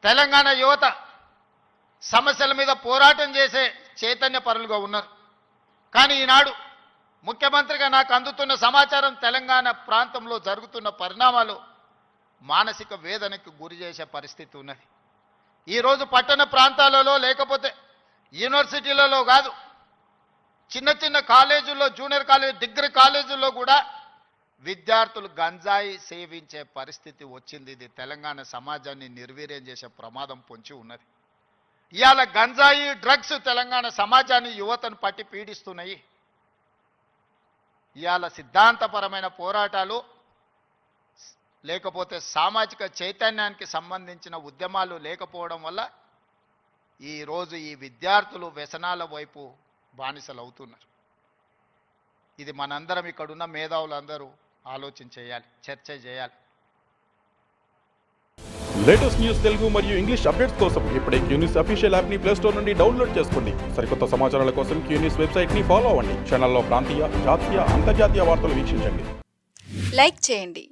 తెలంగాణ యువత సమస్యల మీద పోరాటం చేసే చైతన్య పరులుగా ఉన్నారు. కానీ ఈనాడు ముఖ్యమంత్రిగా నాకు అందుతున్న సమాచారం తెలంగాణ ప్రాంతంలో జరుగుతున్న పరిణామాలు మానసిక వేదనకు గురి చేసే పరిస్థితి ఉన్నది. ఈరోజు పట్టణ ప్రాంతాలలో లేకపోతే యూనివర్సిటీలలో కాదు, చిన్న చిన్న కాలేజీల్లో, జూనియర్ కాలేజ్, డిగ్రీ కాలేజీల్లో కూడా విద్యార్థులు గంజాయి సేవించే పరిస్థితి వచ్చింది. ఇది తెలంగాణ సమాజాన్ని నిర్వీర్యం చేసే ప్రమాదం పొంచి ఉన్నది. ఇవాళ గంజాయి, డ్రగ్స్ తెలంగాణ సమాజాన్ని, యువతను పట్టి పీడిస్తున్నాయి. ఇవాళ సిద్ధాంతపరమైన పోరాటాలు లేకపోతే సామాజిక చైతన్యానికి సంబంధించిన ఉద్యమాలు లేకపోవడం వల్ల ఈరోజు ఈ విద్యార్థులు వ్యసనాల వైపు బానిసలు అవుతున్నారు. ఇది మనందరం, ఇక్కడున్న మేధావులందరూ ఆలోచన చేయాలి, చర్చ చేయాలి. లేటెస్ట్ న్యూస్ తెలుగు మరియు ఇంగ్లీష్ అప్డేట్స్ కోసం ఇప్పుడే క్యూన్యూస్ అఫీషియల్ యాప్ ని ప్లే స్టోర్ నుండి డౌన్లోడ్ చేసుకోండి. సరికొత్త సమాచారాల కోసం క్యూన్యూస్ వెబ్సైట్ ని ఫాలో అవ్వండి. ఛానల్లో ప్రాంతీయ, జాతీయ, అంతర్జాతీయ వార్తలు వీక్షించండి. లైక్ చేయండి.